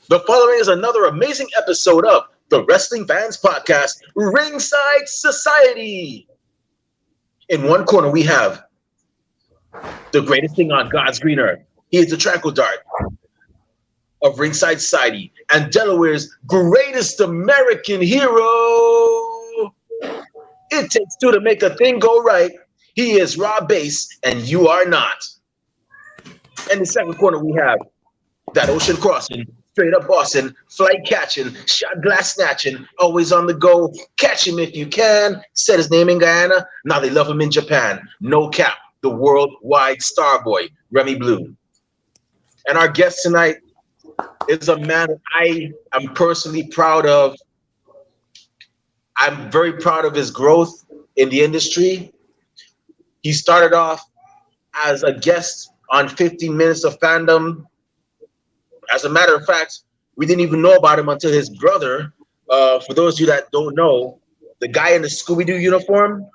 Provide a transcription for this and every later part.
The following is another amazing episode of the Wrestling Fans Podcast, Ringside Society. In one corner, we have the greatest thing on God's green earth. He is the tranquil dart of Ringside Society and Delaware's greatest American hero. It takes two to make a thing go right. He is Rob Bass, and you are not. In the second corner, we have that ocean crossing, straight up Boston, flight catching, shot glass snatching, always on the go. Catch him if you can. Said his name in Guyana. Now they love him in Japan. No cap, the worldwide star boy, Remy Blue. And our guest tonight is a man that I am personally proud of. I'm very proud of his growth in the industry. He started off as a guest on 15 Minutes of Fandom. As a matter of fact, we didn't even know about him until his brother. For those of you that don't know, the guy in the Scooby-Doo uniform,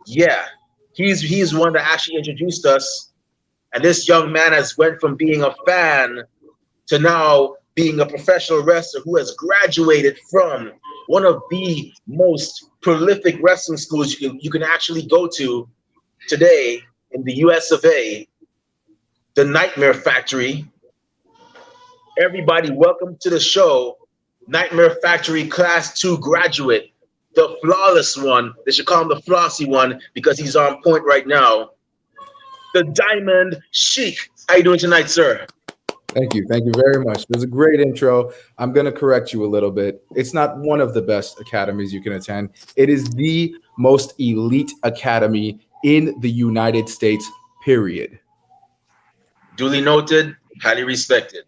yeah, he's one that actually introduced us. And this young man has went from being a fan to now being a professional wrestler who has graduated from one of the most prolific wrestling schools you can actually go to today in the US of A, the Nightmare Factory. Everybody, welcome to the show, Nightmare Factory Class 2 graduate, the flawless one. They should call him the flossy one because he's on point right now. The Diamond Sheik. How you doing tonight, sir? Thank you. Thank you very much. It was a great intro. I'm going to correct you a little bit. It's not one of the best academies you can attend. It is the most elite academy in the United States, period. Duly noted, highly respected.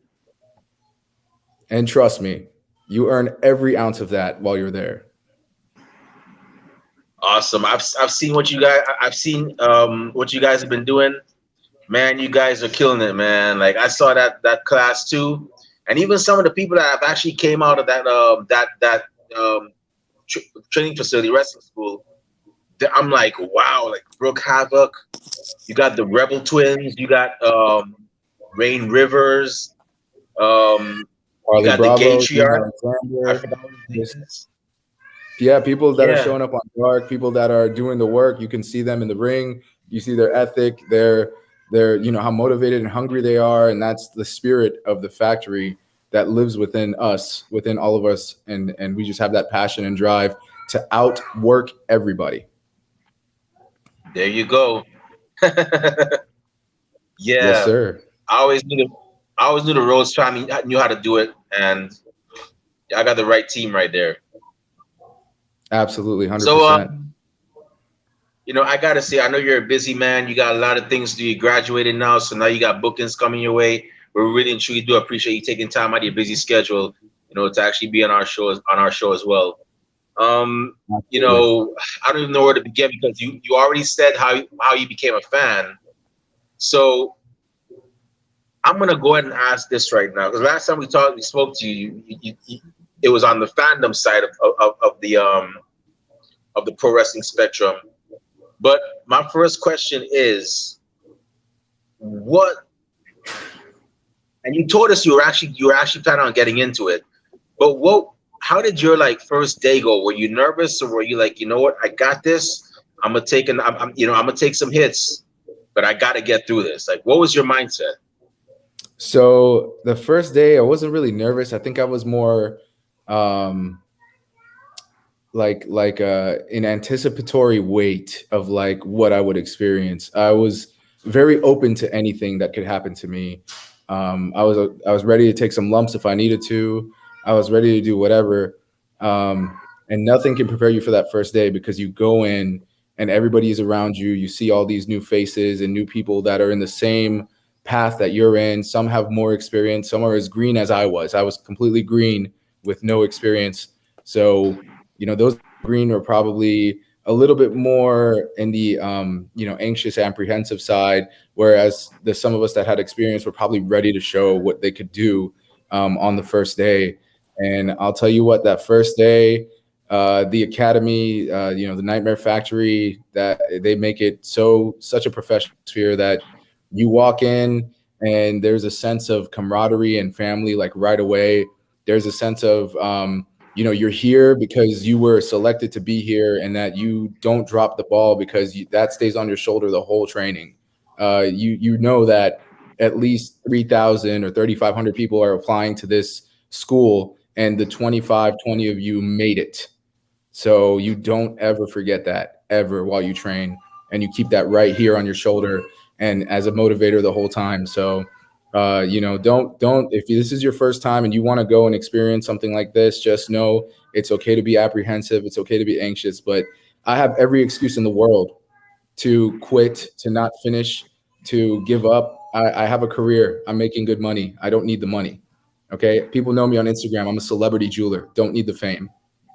And trust me, you earn every ounce of that while you're there. Awesome. I've seen what you guys have been doing. Man, you guys are killing it, man. Like I saw that class too, and even some of the people that have actually came out of that training facility, wrestling school. I'm like, wow, like Brooke Havoc. You got the Rebel Twins. You got Rain Rivers. Harley got Bravo, the Gaytriarch. Yeah, people that are showing up on dark, people that are doing the work. You can see them in the ring. You see their ethic, their how motivated and hungry they are, and that's the spirit of the factory that lives within us, within all of us, and we just have that passion and drive to outwork everybody. There you go. Yeah. Yes, sir. I always knew the Rose family knew how to do it, and I got the right team right there. Absolutely, 100%. So, I gotta say, I know you're a busy man. You got a lot of things to do. You graduated now, so now you got bookings coming your way. We really and truly do appreciate you taking time out of your busy schedule, to actually be on our show as well. I don't even know where to begin because you already said how you became a fan. So I'm gonna go ahead and ask this right now because last time we spoke to you, it was on the fandom side of the pro wrestling spectrum. But my first question is, what? And you told us you were actually planning on getting into it, but how did your first day go? Were you nervous, or were you like, you know what, I got this. I'm gonna take some hits, but I got to get through this. Like, what was your mindset? So the first day, I wasn't really nervous. I think I was more an anticipatory wait of what I would experience. I was very open to anything that could happen to me. I was ready to take some lumps if I needed to. I was ready to do whatever. And nothing can prepare you for that first day because you go in and everybody is around you. You see all these new faces and new people that are in the same path that you're in. Some have more experience. Some are as green as I was. I was completely green with no experience. So, those green are probably a little bit more in the, anxious, apprehensive side, whereas some of us that had experience were probably ready to show what they could do on the first day. And I'll tell you what, that first day, the academy, the Nightmare Factory, that they make it such a professional sphere that you walk in and there's a sense of camaraderie and family right away. There's a sense of, you're here because you were selected to be here, and that you don't drop the ball because that stays on your shoulder the whole training. You know that at least 3,000 or 3,500 people are applying to this school, and the 20 of you made it. So you don't ever forget that ever while you train, and you keep that right here on your shoulder and as a motivator the whole time. So, don't, if this is your first time and you want to go and experience something like this, just know it's okay to be apprehensive. It's okay to be anxious, but I have every excuse in the world to quit, to not finish, to give up. I have a career. I'm making good money. I don't need the money. Okay. People know me on Instagram. I'm a celebrity jeweler. Don't need the fame.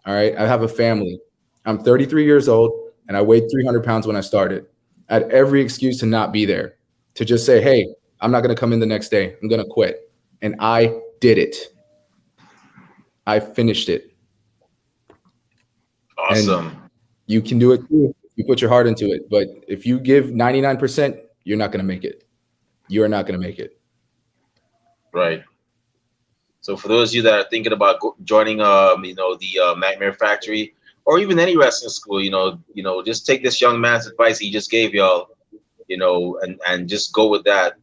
All right. I have a family. I'm 33 years old and I weighed 300 pounds when I started. I had every excuse to not be there, to just say, hey, I'm not going to come in the next day. I'm going to quit. And I did it. I finished it. Awesome. And you can do it too. You put your heart into it. But if you give 99%, you're not going to make it. You are not going to make it. Right. So for those of you that are thinking about joining, the Nightmare Factory, or even any wrestling school, just take this young man's advice he just gave y'all, and just go with that.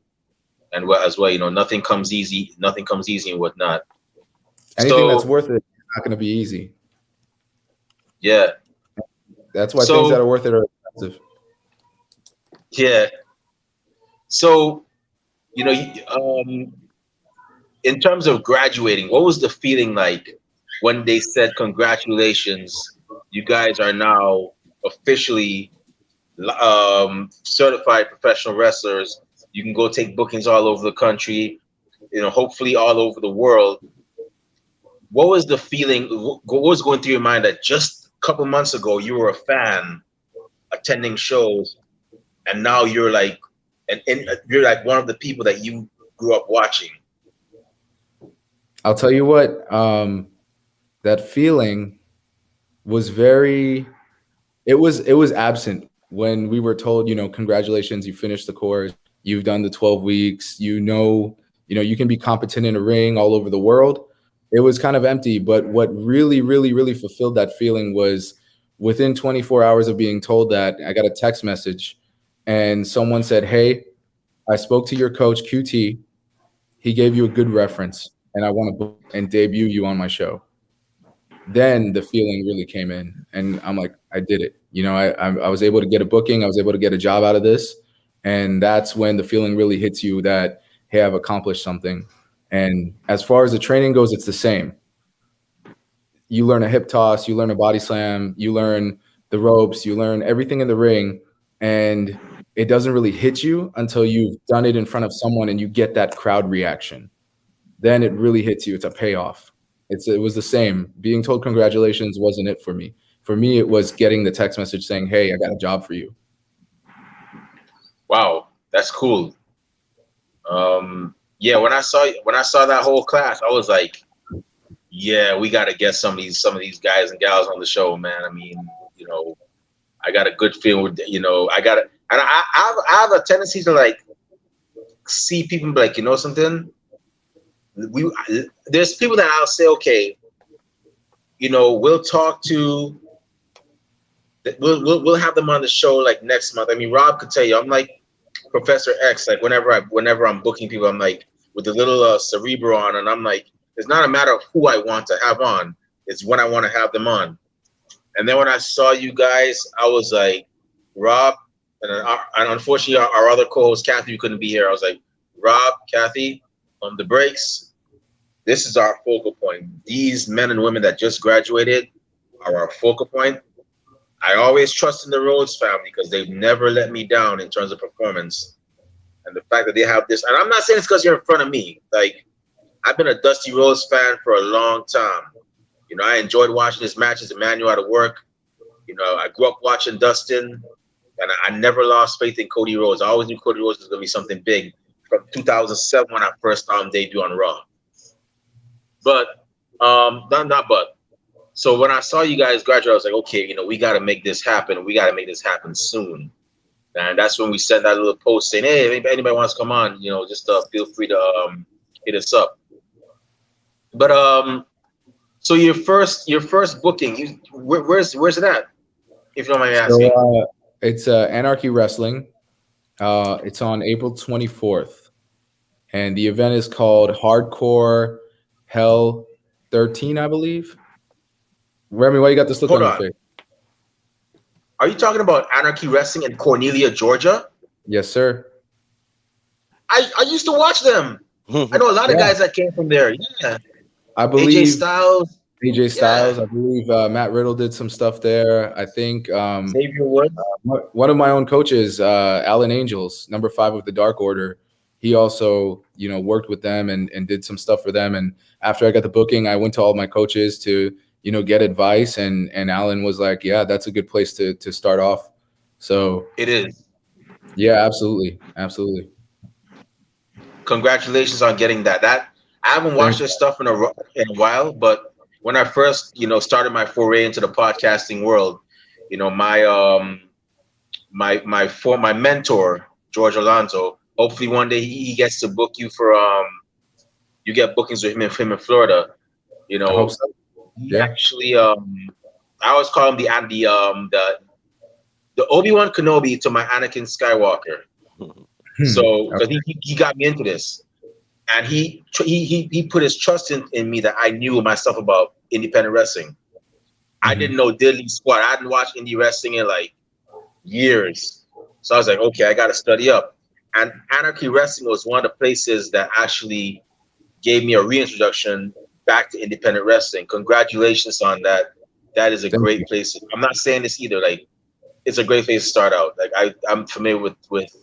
And as well, nothing comes easy. Nothing comes easy and whatnot. Anything that's worth it is not going to be easy. Yeah. That's why things that are worth it are expensive. Yeah. So, in terms of graduating, what was the feeling like when they said, congratulations, you guys are now officially certified professional wrestlers. You can go take bookings all over the country, hopefully all over the world. What was the feeling? What was going through your mind that just a couple months ago you were a fan attending shows, and now you're like, you're like one of the people that you grew up watching? I'll tell you what, that feeling was it was absent when we were told, congratulations, you finished the course, you've done the 12 weeks, you can be competent in a ring all over the world. It was kind of empty, but what really, really, really fulfilled that feeling was within 24 hours of being told that, I got a text message and someone said, hey, I spoke to your coach, QT. He gave you a good reference and I want to book and debut you on my show. Then the feeling really came in, and I'm like, I did it. I was able to get a booking. I was able to get a job out of this. And that's when the feeling really hits you that, hey, I've accomplished something. And as far as the training goes, it's the same. You learn a hip toss, you learn a body slam, you learn the ropes, you learn everything in the ring. And it doesn't really hit you until you've done it in front of someone and you get that crowd reaction. Then it really hits you. It's a payoff. It was the same. Being told congratulations wasn't it for me. For me, it was getting the text message saying, hey, I got a job for you. Wow, that's cool. Yeah, when I saw that whole class, I was like, yeah, we got to get some of these guys and gals on the show, man. I mean, I got a good feeling with, I have a tendency to like see people and be like, something. There's people that I'll say, okay, we'll talk to, we'll have them on the show like next month. I mean, Rob could tell you, I'm like Professor X. Like whenever I'm booking people, I'm like with the little Cerebro on, and I'm like, it's not a matter of who I want to have on, it's when I want to have them on. And then when I saw you guys, I was like, Rob, and unfortunately our other co-host Kathy couldn't be here. I was like, Rob, Kathy, on the breaks, this is our focal point. These men and women that just graduated are our focal point. I always trust in the Rhodes family because they've never let me down in terms of performance. And the fact that they have this, and I'm not saying it's because you're in front of me. Like, I've been a Dusty Rhodes fan for a long time. I enjoyed watching his matches, Emmanuel out of work. I grew up watching Dustin, and I never lost faith in Cody Rhodes. I always knew Cody Rhodes was going to be something big from 2007 when I first saw him debut on Raw. But, not but. So when I saw you guys graduate, I was like, okay, we got to make this happen. We got to make this happen soon. And that's when we sent that little post saying, hey, if anybody wants to come on, just feel free to hit us up. But so your first booking, where's it at? If you don't mind me So asking. it's Anarchy Wrestling. It's on April 24th, and the event is called Hardcore Hell 13, I believe. Remy, why you got this look Hold on your on. face? Are you talking about Anarchy Wrestling in Cornelia, Georgia? Yes, sir. I used to watch them. I know a lot of Yeah, guys that came from there. Yeah. I AJ believe Styles. AJ Yeah. Styles. I believe Matt Riddle did some stuff there. I think Xavier Woods. one of my own coaches, Alan Angels, number 5 of the Dark Order. He also, worked with them and did some stuff for them. And after I got the booking, I went to all my coaches to, get advice. And Alan was like, "Yeah, that's a good place to start off." So It is. yeah, absolutely, absolutely. Congratulations on getting that. I haven't watched Thank this stuff in a while, but when I first, started my foray into the podcasting world, my mentor, George Alonso, hopefully one day he gets to book you for you get bookings with him in Florida. You I hope know, so. he Yeah. actually I always call him the Obi-Wan Kenobi to my Anakin Skywalker. So because he got me into this, and he put his trust in me that I knew myself about independent wrestling. I didn't know diddly squat. I hadn't watched indie wrestling in like years, so I was like, okay, I got to study up. And Anarchy Wrestling was one of the places that actually gave me a reintroduction back to independent wrestling. Congratulations on that. That is a Thank great you. place. I'm not saying this either. Like, it's a great place to start out. Like, I'm familiar with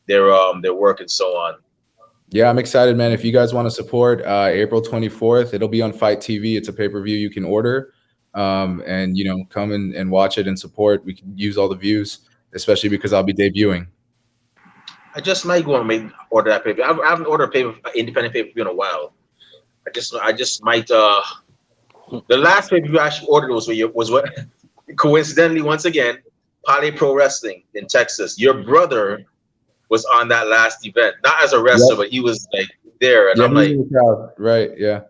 their work and so on. Yeah, I'm excited, man. If you guys want to support, April 24th, it'll be on Fight TV. It's a pay-per-view you can order, and come and watch it and support. We can use all the views, especially because I'll be debuting. I just might go and order that paper. I haven't ordered a independent pay per view in a while. I just might. The last pay per view I actually ordered was what coincidentally once again, Poly Pro Wrestling in Texas. Your brother was on that last event, not as a wrestler, Yep. but he was like there, and Yeah, I'm he was like, in the crowd. Right. Yeah,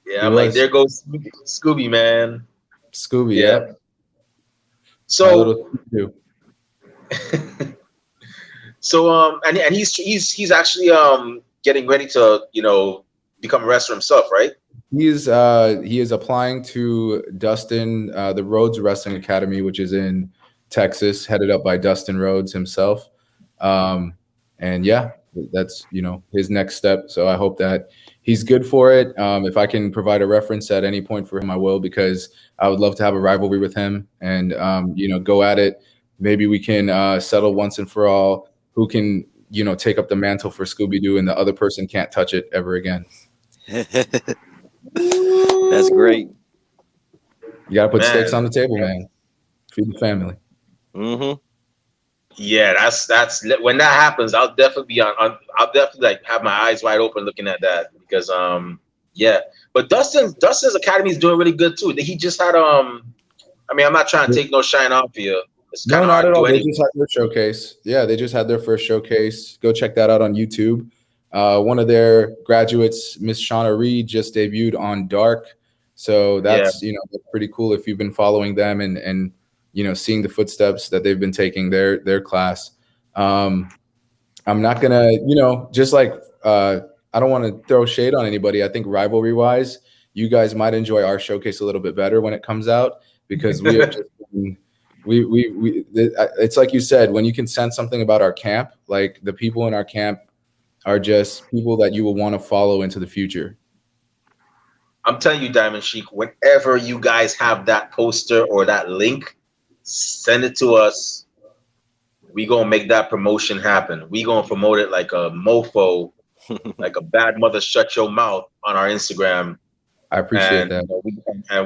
yeah, he I'm like, was. there goes Scooby, man. Scooby. Yeah. Yep. My So, little too. and he's actually getting ready to become a wrestler himself, right? He is applying to Dustin, the Rhodes Wrestling Academy, which is in Texas, headed up by Dustin Rhodes himself. And yeah, that's his next step. So I hope that he's good for it. If I can provide a reference at any point for him, I will, because I would love to have a rivalry with him and go at it. Maybe we can settle once and for all who can take up the mantle for Scooby Doo, and the other person can't touch it ever again. That's great. You gotta put stakes Man. on the table, man. Feed the family. Mm-hmm. Yeah, that's when that happens, I'll definitely be I'll definitely like have my eyes wide open looking at that, because yeah. But Dustin's Academy is doing really good too. He just had I mean, I'm not trying to take no shine off you. It's kind No, of not hard at to do all. They anyway. just had their showcase. Yeah, they just had their first showcase. Go check that out on YouTube. One of their graduates, Miss Shauna Reed, just debuted on Dark. So that's that's pretty cool if you've been following them and seeing the footsteps that they've been taking their class. I'm not gonna, just like I don't want to throw shade on anybody. I think rivalry wise, you guys might enjoy our showcase a little bit better when it comes out, because we have just it's like you said, when you can sense something about our camp, like the people in our camp are just people that you will want to follow into the future. I'm telling you, Diamond Sheik, whenever you guys have that poster or that link, send it to us. We gonna make that promotion happen. We gonna promote it like a mofo, like a bad mother shut your mouth on our Instagram. I appreciate that.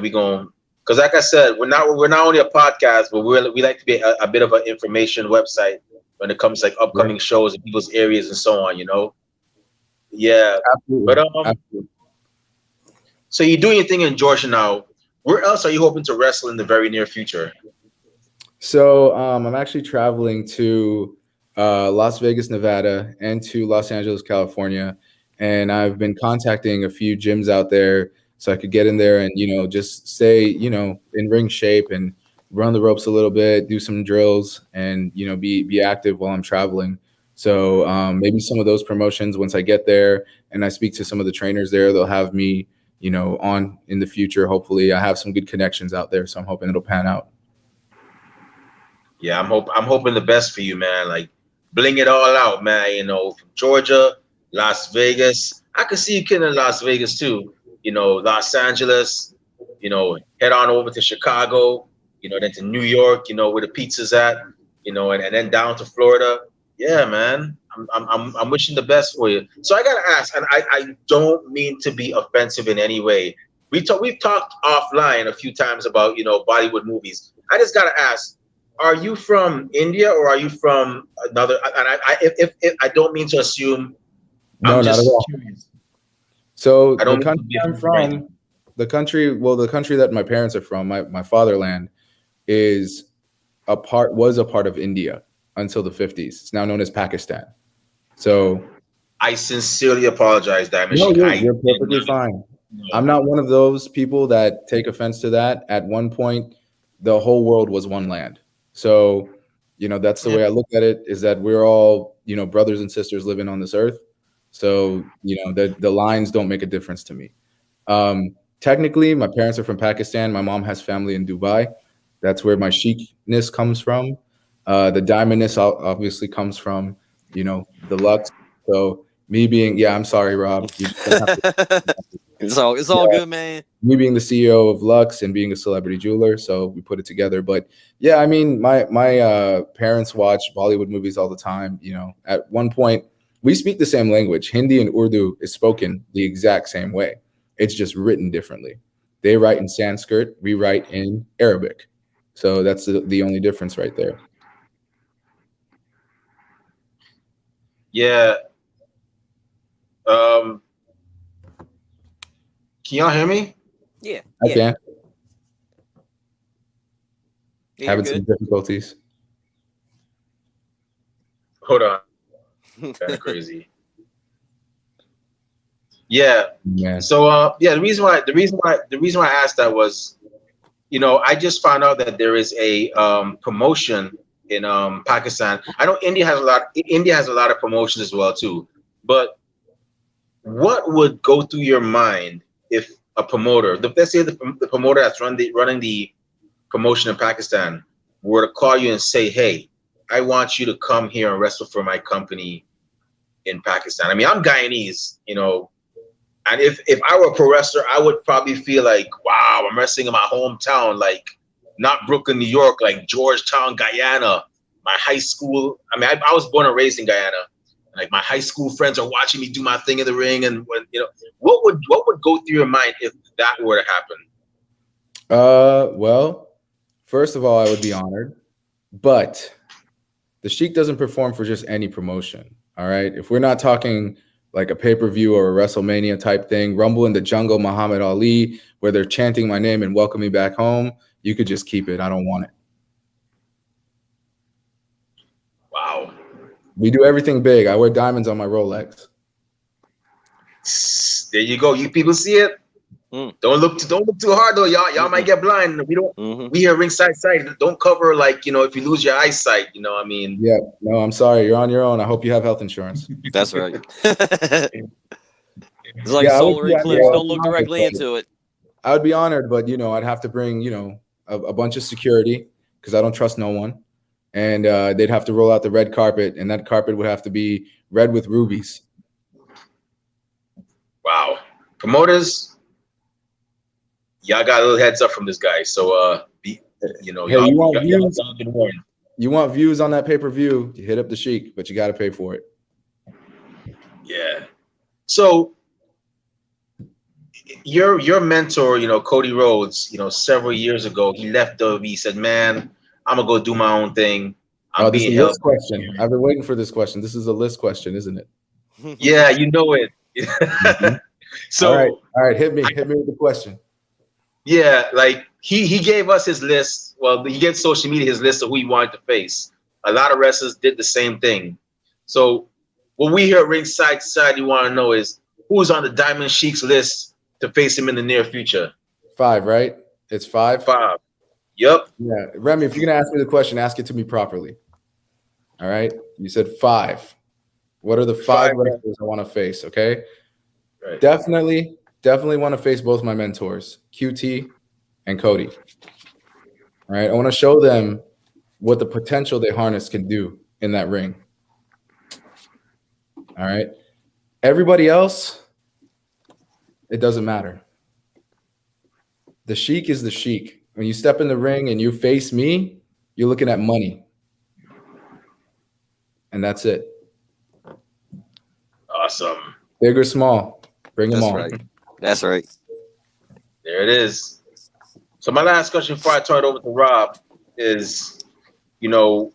We gonna, because like I said, we're not only a podcast, but we like to be a bit of an information website when it comes to like upcoming shows in people's areas and so on. Yeah. Absolutely. But Absolutely. so you're doing your thing in Georgia now. Where else are you hoping to wrestle in the very near future? So I'm actually traveling to Las Vegas, Nevada, and to Los Angeles, California. and I've been contacting a few gyms out there so I could get in there and, just stay, in ring shape and run the ropes a little bit, do some drills, and, be active while I'm traveling. So maybe some of those promotions, once I get there and I speak to some of the trainers there, they'll have me, on in the future. Hopefully I have some good connections out there. So I'm hoping it'll pan out. Yeah, I'm hoping the best for you, man. Like, bling it all out, man. From Georgia, Las Vegas. I could see you killing Las Vegas too. Los Angeles. Head on over to Chicago. Then to New York. Where the pizza's at. And then down to Florida. Yeah, man. I'm wishing the best for you. So I gotta ask, and I don't mean to be offensive in any way. We've talked offline a few times about Bollywood movies. I just gotta ask. Are you from India or are you from another? And if I don't mean to assume. No, not at all. Curious. So the country I'm from, the country that my parents are from, my fatherland, was a part of India until the 50s. It's now known as Pakistan. So I sincerely apologize, Diamond No, Sheik. you're perfectly fine. I'm not one of those people that take offense to that. At one point, the whole world was one land. So, that's the way I look at it, is that we're all, brothers and sisters living on this earth. So, the lines don't make a difference to me. Technically, my parents are from Pakistan. My mom has family in Dubai. That's where my Sheikness comes from. The Diamondness obviously comes from, the Lux. So me being, I'm sorry, Rob. It's all good, man. Me being the CEO of Lux and being a celebrity jeweler, so we put it together. But yeah, I mean, my parents watch Bollywood movies all the time. At one point, we speak the same language. Hindi and Urdu is spoken the exact same way. It's just written differently. They write in Sanskrit, we write in Arabic. So that's the only difference right there. Yeah. Can y'all hear me? Yeah. I can. Yeah, Having some difficulties. Hold on. Kind of crazy. Yeah. So the reason why I asked that was, I just found out that there is a promotion in Pakistan. I know India has a lot of promotions as well too. But what would go through your mind if a promoter, let's say the promoter that's running the promotion in Pakistan, were to call you and say, "Hey, I want you to come here and wrestle for my company in Pakistan." I mean, I'm Guyanese, and if I were a pro wrestler, I would probably feel like, wow, I'm wrestling in my hometown, like not Brooklyn, New York, like Georgetown, Guyana. My high school, I mean, I was born and raised in Guyana. Like my high school friends are watching me do my thing in the ring, and when what would go through your mind if that were to happen? Well, first of all, I would be honored, but the Sheik doesn't perform for just any promotion. All right, if we're not talking like a pay-per-view or a WrestleMania type thing, Rumble in the Jungle, Muhammad Ali, where they're chanting my name and welcome me back home, you could just keep it. I don't want it. Wow. We do everything big. I wear diamonds on my Rolex. There you go. You people see it? Don't look too hard though. Y'all might get blind. We don't. We here ringside side. Don't cover like if you lose your eyesight. I mean. Yeah. No, I'm sorry. You're on your own. I hope you have health insurance. That's right. It's like solar eclipse. Don't look directly into it. I would be honored, but I'd have to bring a bunch of security because I don't trust no one. And they'd have to roll out the red carpet, and that carpet would have to be red with rubies. Wow. Promoters, y'all got a little heads up from this guy. So, you want views on that pay-per-view, you hit up the Sheik, but you got to pay for it. Yeah. So, your mentor, Cody Rhodes, several years ago, he left WWE. He said, "Man, I'm gonna go do my own thing." This is a list question. I've been waiting for this question. This is a list question, isn't it? Yeah, you know it. Mm-hmm. So all right, hit me with the question. Yeah, like he gave us his list. Well, he gave social media his list of who he wanted to face. A lot of wrestlers did the same thing. So what we here at Ringside Society want to know is, who's on the Diamond Sheik's list to face him in the near future? 5, right? It's 5? 5. Yep. Yeah. Remy, if you're going to ask me the question, ask it to me properly. All right? You said 5. What are the 5 wrestlers I want to face, okay? Right. Definitely want to face both my mentors, QT and Cody. All right? I want to show them what the potential they harness can do in that ring. All right? Everybody else, it doesn't matter. The Sheik is the Sheik. When you step in the ring and you face me, you're looking at money. And that's it. Awesome. Big or small, bring them all. Right. That's right. There it is. So my last question before I turn it over to Rob is, Rob,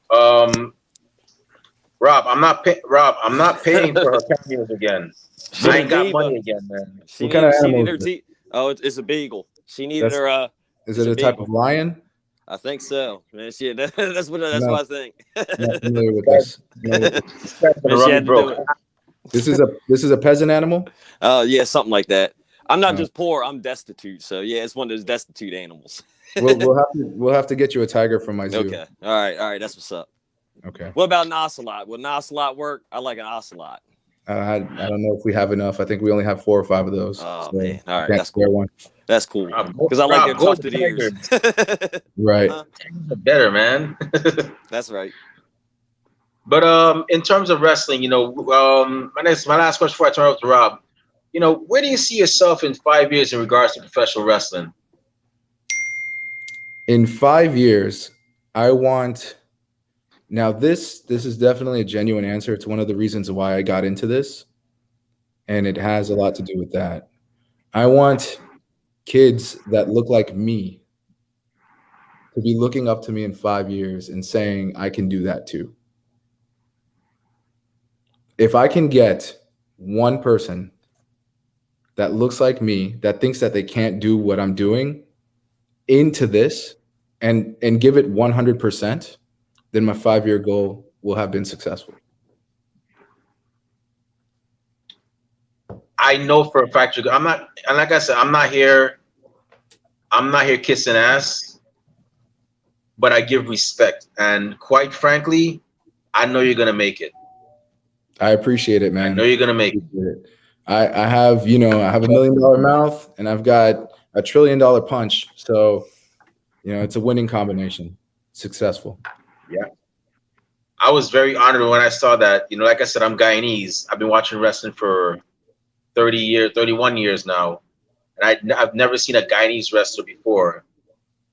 I'm not paying for her cameos again. I ain't got money again, man. She needed her teeth. Oh, it's a beagle. She needed her. Is it a type of lion? I think so. Man, that's what I think. Not familiar with this. This is a peasant animal? Yeah, something like that. I'm not just poor, I'm destitute. So yeah, it's one of those destitute animals. we'll have to get you a tiger from my zoo. Okay. All right, that's what's up. Okay. What about an ocelot? Would an ocelot work? I like an ocelot. I don't know if we have enough. I think we only have 4 or 5 of those. Oh so man. All right, that's cool. One. That's cool. Because I like their tufted ears. Right. Better, man. That's right. But in terms of wrestling, my last question before I turn it over to Rob, where do you see yourself in 5 years in regards to professional wrestling? In 5 years, I want. Now, this is definitely a genuine answer. It's one of the reasons why I got into this, and it has a lot to do with that. I want kids that look like me to be looking up to me in 5 years and saying, I can do that too. If I can get one person that looks like me, that thinks that they can't do what I'm doing into this and give it 100%, then my 5-year goal will have been successful. I know for a fact I'm not, and like I said, I'm not here kissing ass, but I give respect. And quite frankly, I know you're gonna make it. I appreciate it, man. I know you're gonna make it. I have a $1 million mouth and I've got a $1 trillion punch. So, it's a winning combination. Successful. Yeah. I was very honored when I saw that. Like I said, I'm Guyanese. I've been watching wrestling for 31 years now. And I've never seen a Guyanese wrestler before.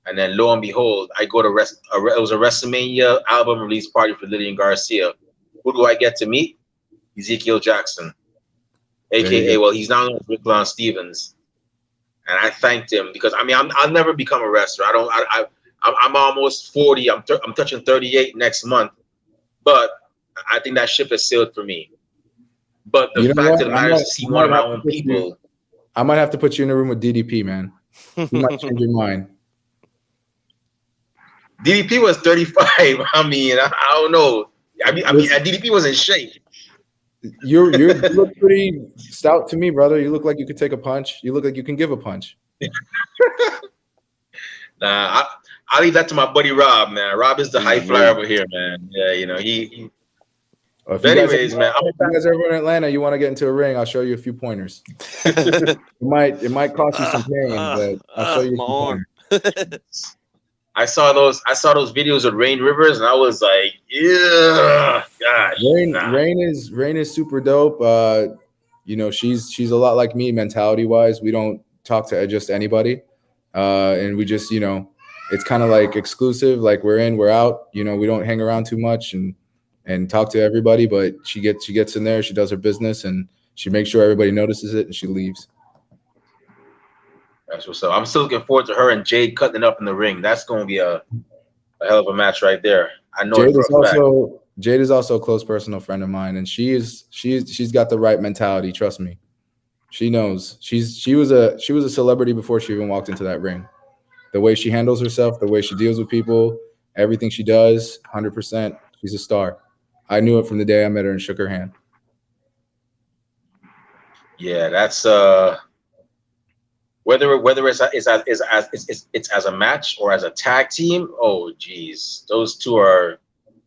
And then lo and behold, I go to it was a WrestleMania album release party for Lillian Garcia. Who do I get to meet? Ezekiel Jackson, aka he's now known as Rick Lon Stevens, and I thanked him because I'll never become a wrestler. I'm almost 40. I'm touching 38 next month, but I think that ship has sailed for me. But the fact of the matter is to see one of my own people. I might have to put you in a room with DDP, man. You might change your mind. DDP was 35. I don't know. DDP was in shape. You look pretty stout to me, brother. You look like you could take a punch. You look like you can give a punch. Nah, I'll leave that to my buddy Rob, man. Rob is the high flyer over here, man. Yeah, he. But anyways, man, if you guys are ever in Atlanta, you want to get into a ring, I'll show you a few pointers. It might cost you some pain, but I'll show you some pointers. I saw those videos of Rain Rivers, and I was like, yeah, gosh. Rain is super dope. She's a lot like me mentality wise. We don't talk to just anybody, and we just it's kind of like exclusive. Like we're in, we're out. We don't hang around too much and talk to everybody. But she gets in there, she does her business, and she makes sure everybody notices it, and she leaves. That's what's up. I'm still looking forward to her and Jade cutting up in the ring. That's going to be a hell of a match right there. I know. Jade is also a close personal friend of mine, and she's got the right mentality. Trust me, she knows. She was a celebrity before she even walked into that ring. The way she handles herself, the way she deals with people, everything she does, 100%. She's a star. I knew it from the day I met her and shook her hand. Yeah, that's whether it's as a match or as a tag team. Oh, geez, those two are.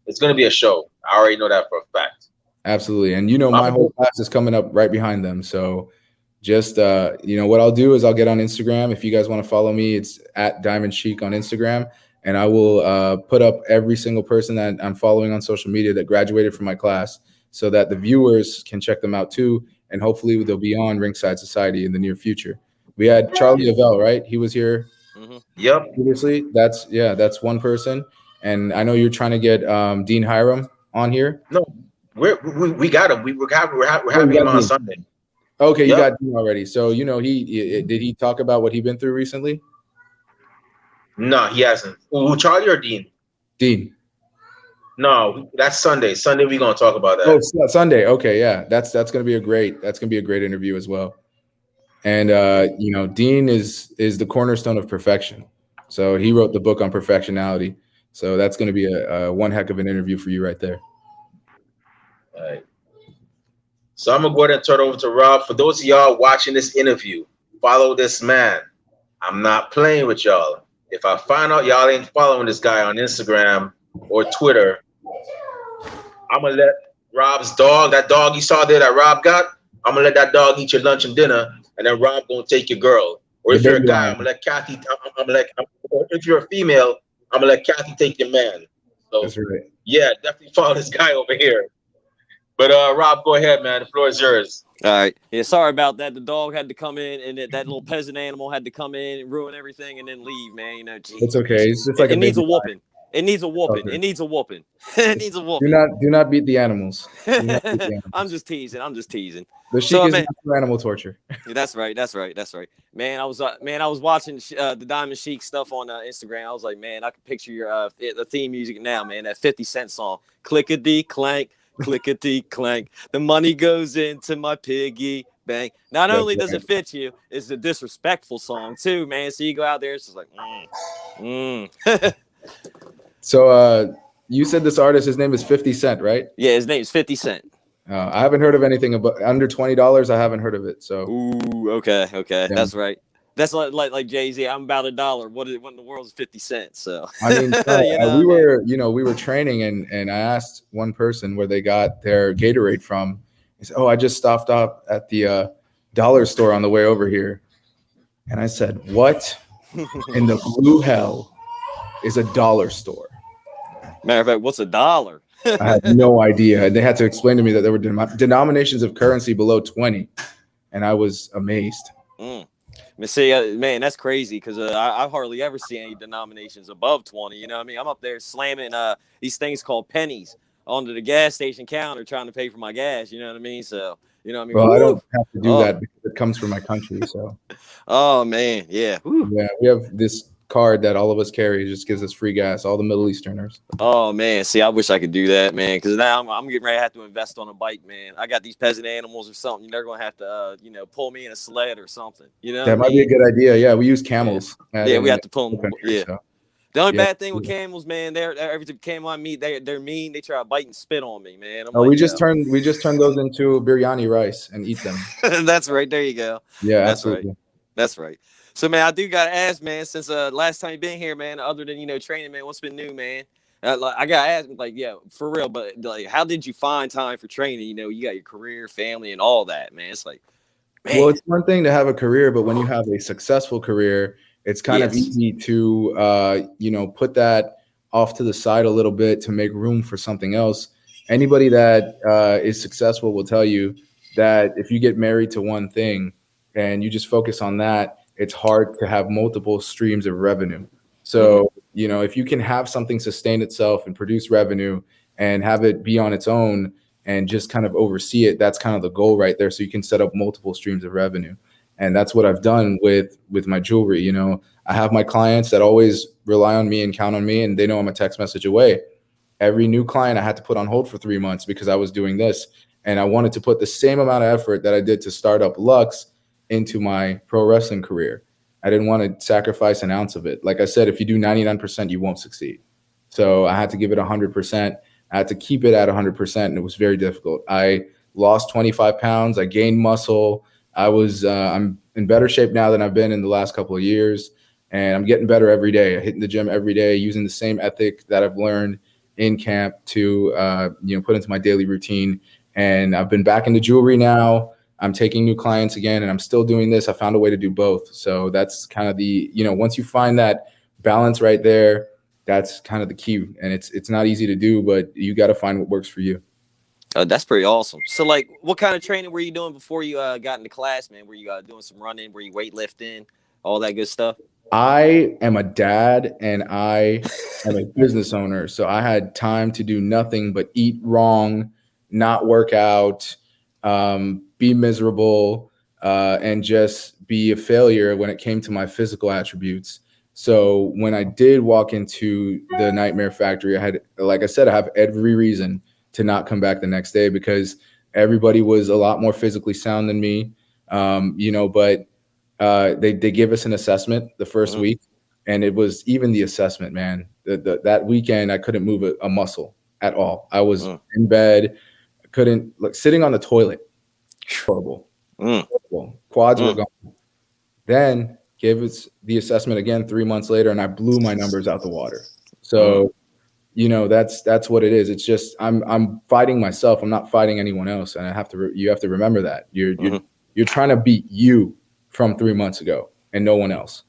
It's going to be a show. I already know that for a fact. Absolutely, and my whole class is coming up right behind them. So, just what I'll do is I'll get on Instagram. If you guys want to follow me, it's at Diamond Sheik on Instagram, and I will put up every single person that I'm following on social media that graduated from my class, so that the viewers can check them out too, and hopefully they'll be on Ringside Society in the near future. We had Charlie Avell, right? He was here. Mm-hmm. Yep. Previously, that's one person, and I know you're trying to get Dean Hiram on here. No, we got him. We're having him on Sunday. Okay, you got Dean already. So he did he talk about what he's been through recently? No, he hasn't. Ooh, Charlie or Dean? Dean. No, that's Sunday. Sunday we're gonna talk about that. Oh, Sunday. Okay, yeah, that's gonna be a great interview as well. And Dean is the cornerstone of perfection. So he wrote the book on perfectionality. So that's gonna be a one heck of an interview for you right there. All right. So I'm gonna go ahead and turn it over to Rob. For those of y'all watching this interview, follow this man. I'm not playing with y'all. If I find out y'all ain't following this guy on Instagram or Twitter, I'm gonna let Rob's dog, that dog you saw there that Rob got, I'm gonna let that dog eat your lunch and dinner, and then Rob gonna take your girl. Or if you're a guy, I'm gonna let Kathy. If you're a female, I'm gonna let Kathy take your man. So that's right. Yeah, definitely follow this guy over here. But Rob, go ahead, man. The floor is yours. All right. Yeah, sorry about that. The dog had to come in, and that little peasant animal had to come in and ruin everything and then leave, man. Geez. It's okay. It's just like it needs a whooping. It needs a whooping. Okay. It needs a whooping. It needs a whooping. Do not beat the animals. I'm just teasing. The Sheik is not for animal torture. That's right. Man, I was watching the Diamond Sheik stuff on Instagram. I was like, man, I can picture your the theme music now, man. That 50 Cent song, clickety clank. Clickety clank. The money goes into my piggy bank. Not only does it fit you, it's a disrespectful song too, man. So you go out there, it's just like, So you said this artist, his name is 50 Cent, right? Yeah, his name is 50 Cent. I haven't heard of anything about under $20. I haven't heard of it. So okay, yeah. That's right. That's like Jay-Z. I'm about $1. What in the world is 50 cents? So I mean, we were training, and I asked one person where they got their Gatorade from. He said, "Oh, I just stopped off at the dollar store on the way over here." And I said, "What in the blue hell is a dollar store?" Matter of fact, what's a dollar? I had no idea. And they had to explain to me that there were denominations of currency below 20, and I was amazed. See, man, that's crazy because I hardly ever see any denominations above 20. You know what I mean? I'm up there slamming these things called pennies onto the gas station counter trying to pay for my gas. You know what I mean? So, you know what I mean? Well, I don't have to do that because it comes from my country. So, oh, man. Yeah. Woo. Yeah. We have this card that all of us carry. It just gives us free gas, all the Middle Easterners. Oh, man. See, I wish I could do that, man, because now I'm getting ready to have to invest on a bike, man. I got these peasant animals or something. They're going to have to, pull me in a sled or something. You know, that might be a good idea. Yeah, we use camels. Yeah, we have to pull them. Country, so. The only bad thing with camels, man, they're every time camel I meet, they're mean. They try to bite and spit on me, man. We just turned those into biryani rice and eat them. That's right. There you go. Yeah, that's absolutely. Right. That's right. So, man, I do got to ask, man, since last time you've been here, man, other than, training, man, what's been new, man? I got to ask, yeah, for real, but, how did you find time for training? You got your career, family, and all that, man. It's like, man. Well, it's one thing to have a career, but when you have a successful career, it's kind of easy to, put that off to the side a little bit to make room for something else. Anybody that is successful will tell you that if you get married to one thing and you just focus on that, it's hard to have multiple streams of revenue. So, if you can have something sustain itself and produce revenue and have it be on its own and just kind of oversee it, that's kind of the goal right there. So you can set up multiple streams of revenue. And that's what I've done with my jewelry. I have my clients that always rely on me and count on me, and they know I'm a text message away. Every new client I had to put on hold for 3 months because I was doing this. And I wanted to put the same amount of effort that I did to start up Lux into my pro wrestling career. I didn't want to sacrifice an ounce of it. Like I said, if you do 99%, you won't succeed. So I had to give it 100%. I had to keep it at 100%, and it was very difficult. I lost 25 pounds. I gained muscle. I'm in better shape now than I've been in the last couple of years, and I'm getting better every day. I'm hitting the gym every day, using the same ethic that I've learned in camp to put into my daily routine. And I've been back into jewelry now. I'm taking new clients again, and I'm still doing this. I found a way to do both. So that's kind of the, once you find that balance right there, that's kind of the key. And it's not easy to do, but you got to find what works for you. That's pretty awesome. So, like, what kind of training were you doing before you got into class, man? Were you doing some running? Were you weightlifting? All that good stuff? I am a dad and I am a business owner. So I had time to do nothing but eat wrong, not work out, be miserable, and just be a failure when it came to my physical attributes. So when I did walk into the Nightmare Factory, I had, like I said, I have every reason to not come back the next day because everybody was a lot more physically sound than me, but they give us an assessment the first week, and it was even the assessment, man. That weekend, I couldn't move a muscle at all. I was in bed, couldn't sitting on the toilet. Horrible. Horrible. Quads were gone. Then gave us the assessment again 3 months later, and I blew my numbers out the water. So, that's what it is. It's just I'm fighting myself. I'm not fighting anyone else, and you have to remember that you're trying to beat you from 3 months ago and no one else.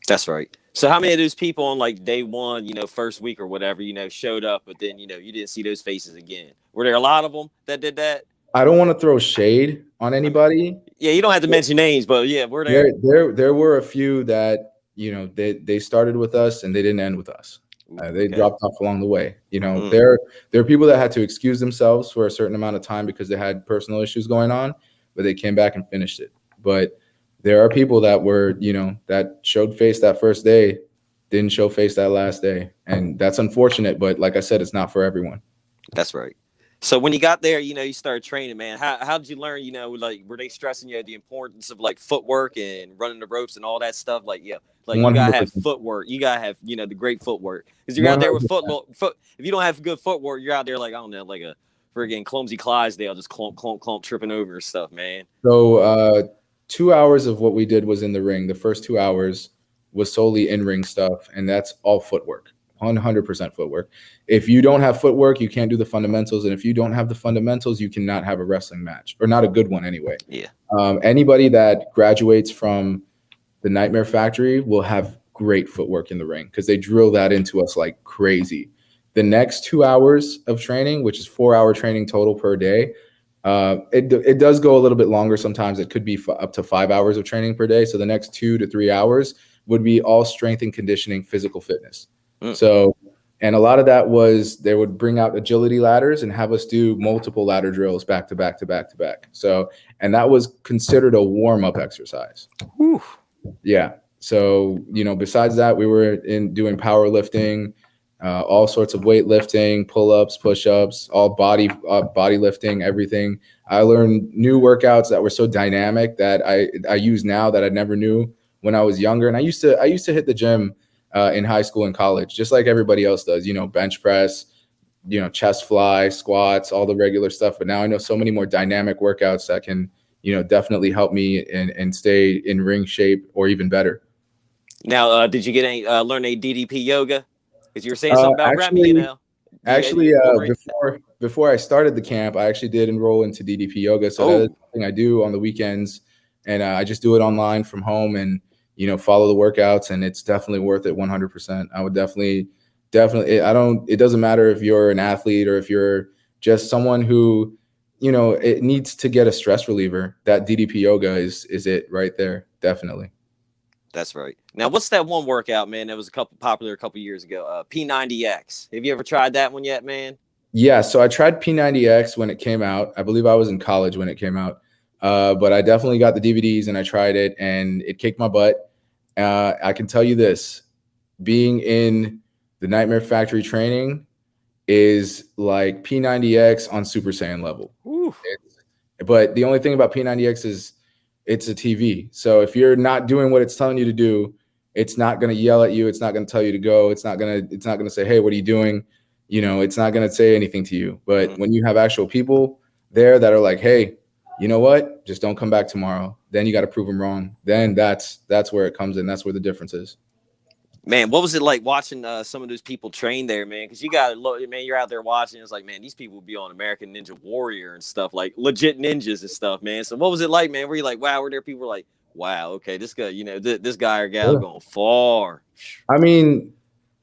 That's right. So how many of those people on like day one, first week or whatever, showed up, but then, you didn't see those faces again? Were there a lot of them that did that? I don't want to throw shade on anybody. Yeah, you don't have to mention names, but yeah, were there? There were a few that, they started with us and they didn't end with us. They dropped off along the way. There are people that had to excuse themselves for a certain amount of time because they had personal issues going on, but they came back and finished it. But there are people that were, that showed face that first day, didn't show face that last day. And that's unfortunate. But like I said, it's not for everyone. That's right. So when you got there, you started training, man. How did you learn, were they stressing you the importance of like footwork and running the ropes and all that stuff? Like, you gotta have footwork. You gotta have, the great footwork. Because you're out there with foot. If you don't have good footwork, you're out there like, I don't know, like a friggin' clumsy Clydesdale, just clomp, tripping over stuff, man. So 2 hours of what we did was in the ring. The first 2 hours was solely in-ring stuff, and that's all footwork, 100% footwork. If you don't have footwork, you can't do the fundamentals, and if you don't have the fundamentals, you cannot have a wrestling match, or not a good one anyway. Yeah. Anybody that graduates from the Nightmare Factory will have great footwork in the ring because they drill that into us like crazy. The next 2 hours of training, which is 4-hour training total per day, it does go a little bit longer. Sometimes it could be up to 5 hours of training per day. So the next 2 to 3 hours would be all strength and conditioning, physical fitness. So, and a lot of that was they would bring out agility ladders and have us do multiple ladder drills back to back to back to back. So, and that was considered a warm-up exercise. Whew. Yeah. So, besides that, we were doing powerlifting, all sorts of weightlifting, pull-ups, push-ups, all body lifting, everything. I learned new workouts that were so dynamic that I use now that I never knew when I was younger. And I used to hit the gym in high school and college, just like everybody else does, bench press, chest fly, squats, all the regular stuff. But now I know so many more dynamic workouts that can, definitely help me and stay in ring shape or even better. Now, did you get learn a DDP yoga? Because you were saying something about Remy, Actually, before I started the camp, I actually did enroll into DDP yoga. So that is something I do on the weekends, and I just do it online from home and, follow the workouts, and it's definitely worth it 100%. I would definitely, it doesn't matter if you're an athlete or if you're just someone who, it needs to get a stress reliever. That DDP yoga is it right there. Definitely. That's right. Now, what's that one workout, man, that was popular a couple years ago? P90X. Have you ever tried that one yet, man? Yeah, so I tried P90X when it came out. I believe I was in college when it came out. But I definitely got the DVDs and I tried it, and it kicked my butt. I can tell you this, being in the Nightmare Factory training is like P90X on Super Saiyan level. But the only thing about P90X is it's a TV. So if you're not doing what it's telling you to do, it's not going to yell at you. It's not going to tell you to go. It's not going to say, hey, what are you doing? It's not going to say anything to you. But when you have actual people there that are like, hey, you know what? Just don't come back tomorrow. Then you got to prove them wrong. Then that's where it comes in. That's where the difference is. Man, what was it like watching some of those people train there, man? Because you got to look, man, you're out there watching. It's like, man, these people would be on American Ninja Warrior and stuff, like legit ninjas and stuff, man. So what was it like, man? Were you like, wow, were there people were like, wow, okay, this guy, you know, this guy or gal going far? I mean,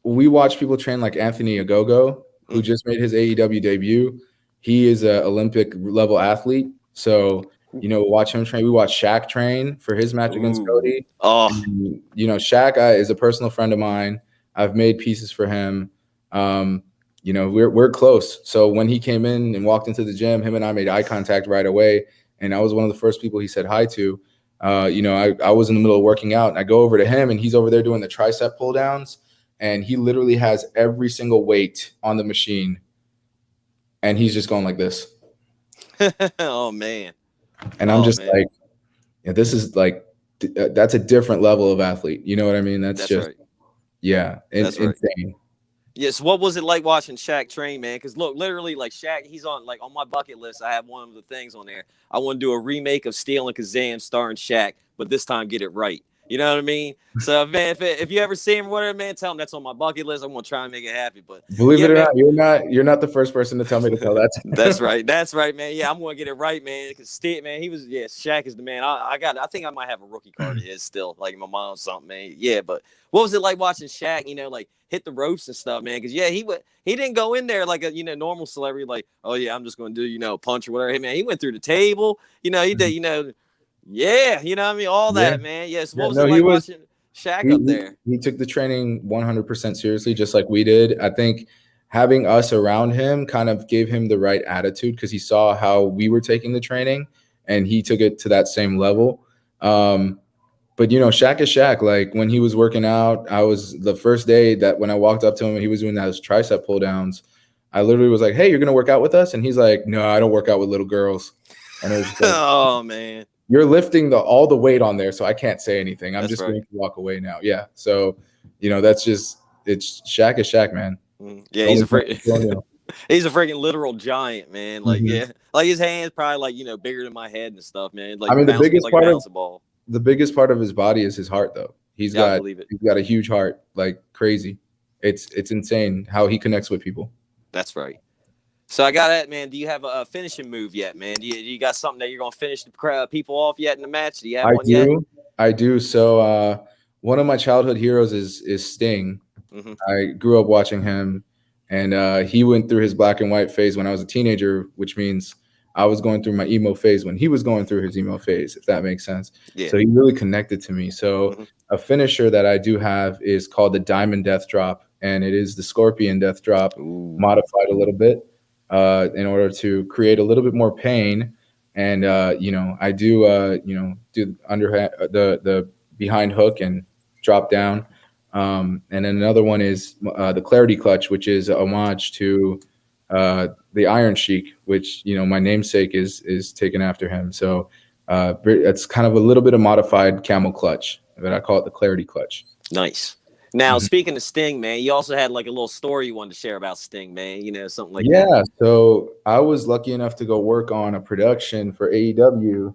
we watch people train like Anthony Ogogo, who just made his AEW debut. He is an Olympic level athlete. So, you know, watch him train. We watch Shaq train for his match against Cody. Oh, And, you know, Shaq is a personal friend of mine. I've made pieces for him. You know, we're close. So when he came in and walked into the gym, him and I made eye contact right away. And I was one of the first people he said hi to. You know, I was in the middle of working out, and I go over to him, and he's over there doing the tricep pull downs. And he literally has every single weight on the machine. And he's just going like this. Oh, man. And I'm just like, yeah, this is like, that's a different level of athlete. You know what I mean? That's just, right. Yeah, that's insane. Right. Yes. What was it like watching Shaq train, man? Because look, literally, like Shaq, he's on my bucket list. I have one of the things on there. I want to do a remake of Steel and Kazam starring Shaq, but this time get it right. You know what I mean? So, man, if you ever see him, whatever, man, tell him that's on my bucket list. I'm gonna try and make it happy. But believe it or not, you're not the first person to tell me to tell that. That's right, man. Yeah, I'm gonna get it right, man. Because Steve, man, Shaq is the man. I think I might have a rookie card of his still, like my mom's something, man. Yeah, but what was it like watching Shaq? You know, like hit the ropes and stuff, man. Because he didn't go in there like a normal celebrity, like, oh yeah, I'm just gonna do punch or whatever. Hey, man, he went through the table. He did Yeah, you know what I mean? All that, man. Yes. What was it like watching Shaq up there? He took the training 100% seriously, just like we did. I think having us around him kind of gave him the right attitude because he saw how we were taking the training and he took it to that same level. But, Shaq is Shaq. Like when he was working out, I was the first day that when I walked up to him and he was doing those tricep pull downs, I literally was like, hey, you're going to work out with us? And he's like, no, I don't work out with little girls. And it was just like, oh, man. You're lifting all the weight on there, so I can't say anything. I'm That's just right. going to walk away now. Yeah. So, that's just it's Shaq is Shaq, man. Yeah, he's a freaking literal giant, man. Like, like his hands probably like bigger than my head and stuff, man. Like, I mean, the biggest part of his body is his heart, though. He's got a huge heart, like crazy. It's insane how he connects with people. That's right. So I got it, man. Do you have a finishing move yet, man? Do you got something that you're gonna finish the people off yet in the match? Do you have one yet? I do. So one of my childhood heroes is Sting. Mm-hmm. I grew up watching him, and he went through his black and white phase when I was a teenager, which means I was going through my emo phase when he was going through his emo phase, if that makes sense. Yeah. So he really connected to me. So a finisher that I do have is called the Diamond Death Drop, and it is the Scorpion Death Drop modified a little bit. In order to create a little bit more pain, and I do do underhand the behind hook and drop down, and then another one is the Clarity Clutch, which is a homage to the Iron Sheik, which my namesake is taken after him. So it's kind of a little bit of modified camel clutch, but I call it the Clarity Clutch. Nice. Now, speaking of Sting, man, you also had like a little story you wanted to share about Sting, man, something like that. Yeah, so I was lucky enough to go work on a production for AEW,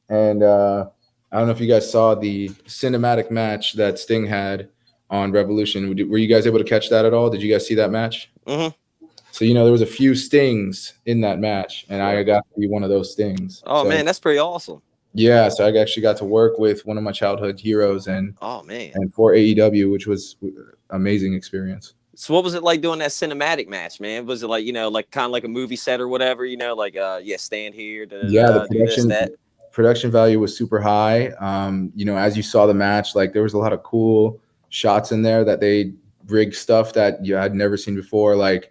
and I don't know if you guys saw the cinematic match that Sting had on Revolution. Were you guys able to catch that at all? Did you guys see that match? Mm-hmm. So, there was a few Stings in that match, and I got to be one of those Stings. Oh, man, that's pretty awesome. Yeah, so I actually got to work with one of my childhood heroes and for AEW, which was an amazing experience. So what was it like doing that cinematic match, man? Was it like, like kind of like a movie set or whatever, like stand here, the production value was super high. As you saw the match, like there was a lot of cool shots in there that they rigged stuff that you had never seen before. Like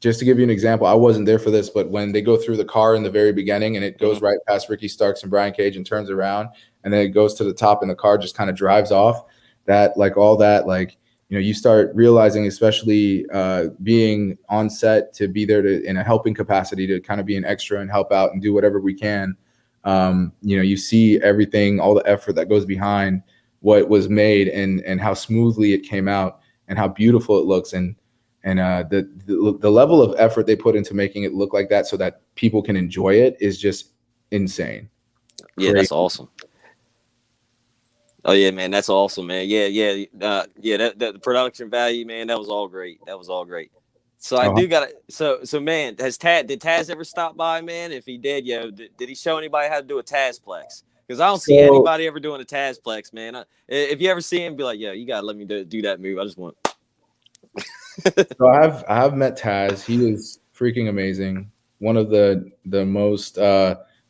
just to give you an example, I wasn't there for this, but when they go through the car in the very beginning and it goes right past Ricky Starks and Brian Cage and turns around and then it goes to the top and the car just kind of drives off, you start realizing, especially being on set to be there in a helping capacity to kind of be an extra and help out and do whatever we can. You see everything, all the effort that goes behind what was made and how smoothly it came out and how beautiful it looks. And the level of effort they put into making it look like that so that people can enjoy it is just insane. Yeah, Crazy. that's awesome. Oh yeah, man, that's awesome, man. Yeah. That the production value, man, that was all great. That was all great. So I Oh, do got to. So man, did Taz ever stop by, man? If he did, did he show anybody how to do a Tazplex? Because I don't see so anybody ever doing a Tazplex, man. If you ever see him, be like, yo, you gotta let me do that move. I just want. so I have met Taz. He is freaking amazing. One of the most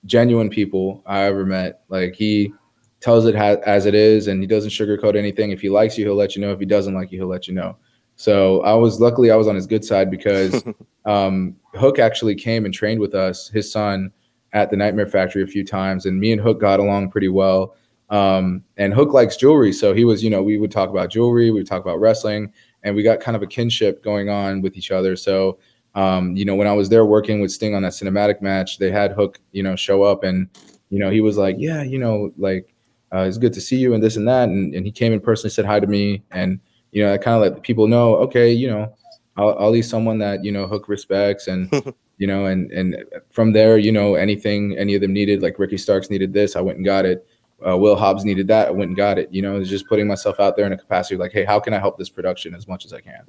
genuine people I ever met. Like, he tells it as it is, and he doesn't sugarcoat anything. If he likes you, he'll let you know. If he doesn't like you, he'll let you know. So luckily I was on his good side, because Hook actually came and trained with us, his son, at the Nightmare Factory a few times, and me and Hook got along pretty well. And Hook likes jewelry, so he was, we would talk about jewelry, we would talk about wrestling, and we got kind of a kinship going on with each other. So, when I was there working with Sting on that cinematic match, they had Hook, show up, and, he was like, yeah, it's good to see you and this and that. And he came and personally said hi to me. And, I kind of let people know, okay, I'll use someone that, Hook respects. And, and from there, anything any of them needed, like Ricky Starks needed this, I went and got it. Will Hobbs needed that, I went and got it. It's just putting myself out there in a capacity like, hey, how can I help this production as much as I can?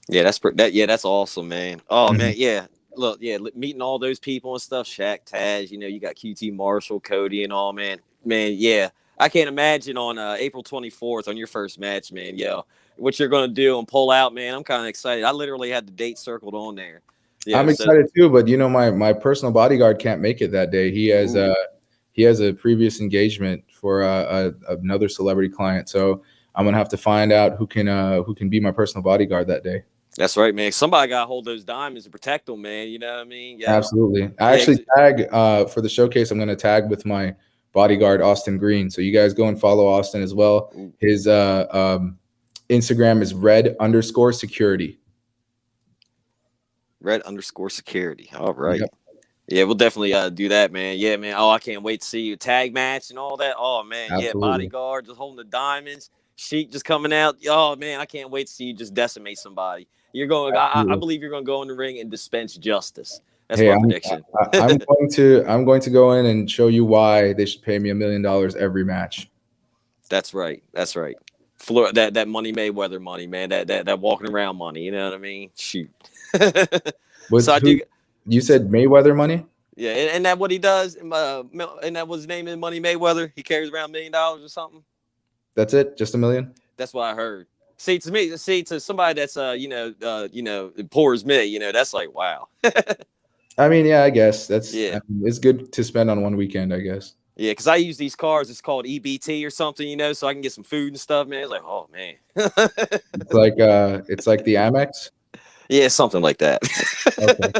Yeah, that's awesome, man. Oh man, yeah. Look, yeah, meeting all those people and stuff, Shaq, Taz, you got QT Marshall, Cody, and all, man, yeah. I can't imagine on April 24th on your first match, man. Yo, what you're gonna do and pull out, man. I'm kind of excited. I literally had the date circled on there. Yeah, I'm excited too, but my personal bodyguard can't make it that day. He has a previous engagement for another celebrity client, so I'm gonna have to find out who can be my personal bodyguard that day. That's right, man. Somebody got to hold those diamonds and protect them, man. You know what I mean? Yeah. Absolutely. I actually tag for the showcase. I'm going to tag with my bodyguard, Austin Green. So you guys go and follow Austin as well. His Instagram is red_security. Red_security. All right. Yep. Yeah, we'll definitely do that, man. Yeah, man. Oh, I can't wait to see you. Tag match and all that. Oh, man. Absolutely. Yeah, bodyguard just holding the diamonds. Sheik just coming out. Oh, man, I can't wait to see you just decimate somebody. You're going. I believe you're going to go in the ring and dispense justice. That's my prediction. I'm going to go in and show you why they should pay me $1 million every match. That's right. That's right. That money Mayweather money, man. That walking around money. You know what I mean? Shoot. You said Mayweather money? Yeah, and that what he does. And that was his name in Money Mayweather. He carries around $1 million or something. That's it? Just $1 million? That's what I heard. To somebody that's poor as me, that's like, wow. I mean, yeah, I guess that's it's good to spend on one weekend, I guess. Yeah, because I use these cards. It's called EBT or something, so I can get some food and stuff, man. It's like, oh man. It's like the Amex. Yeah, something like that. Okay.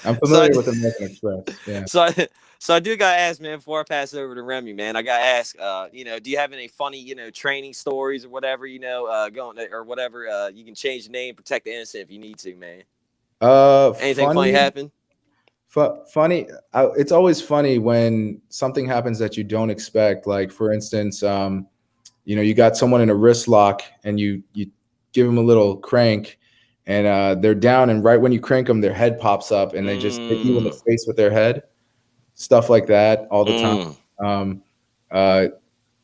I'm familiar with American Express. Yeah. So I do gotta ask, man, before I pass it over to Remy, man, I gotta ask, do you have any funny, training stories or whatever, going or whatever? You can change the name, protect the innocent if you need to, man. Anything funny happen? Funny. It's always funny when something happens that you don't expect. Like, for instance, you got someone in a wrist lock and you give them a little crank and they're down, and right when you crank them, their head pops up and they just hit you in the face with their head. Stuff like that all the time.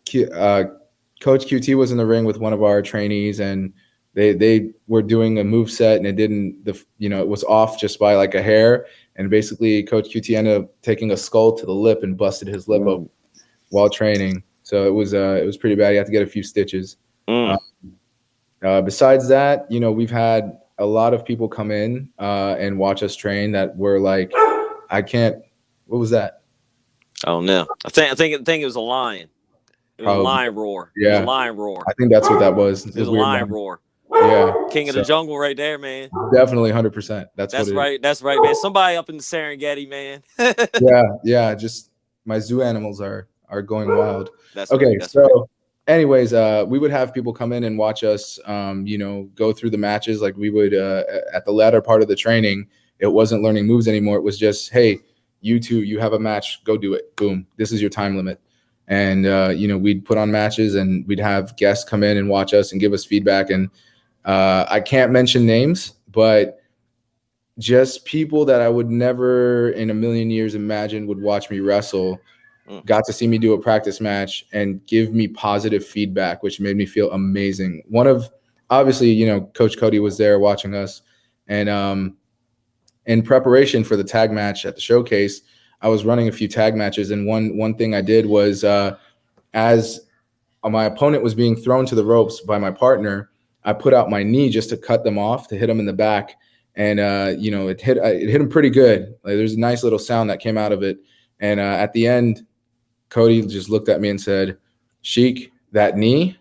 Coach QT was in the ring with one of our trainees, and they were doing a move set, and it was off just by like a hair. And basically, Coach QT ended up taking a skull to the lip and busted his lip open while training. So it was pretty bad. He had to get a few stitches. Besides that, we've had a lot of people come in and watch us train that were like, I can't. What was that? Oh no! I think it was a lion. It was a lion roar. Yeah, it was a lion roar. I think that's what that was. It was a lion roar. Yeah, King of the jungle, right there, man. Definitely 100%. That's right. That's right, man. Somebody up in the Serengeti, man. yeah. Just my zoo animals are going wild. That's okay. Right, that's so, right. Anyways, we would have people come in and watch us. Go through the matches. Like we would at the latter part of the training. It wasn't learning moves anymore. It was just, hey, you two, you have a match, go do it. Boom. This is your time limit. And, we'd put on matches and we'd have guests come in and watch us and give us feedback. And I can't mention names, but just people that I would never in a million years imagine would watch me wrestle got to see me do a practice match and give me positive feedback, which made me feel amazing. One of, obviously, you know, Coach Cody was there watching us, and in preparation for the tag match at the showcase, I was running a few tag matches, and one thing I did was as my opponent was being thrown to the ropes by my partner, I put out my knee just to cut them off, to hit him in the back. And, you know, it hit him pretty good. Like, there's a nice little sound that came out of it. And at the end, Cody just looked at me and said, "Sheik, that knee,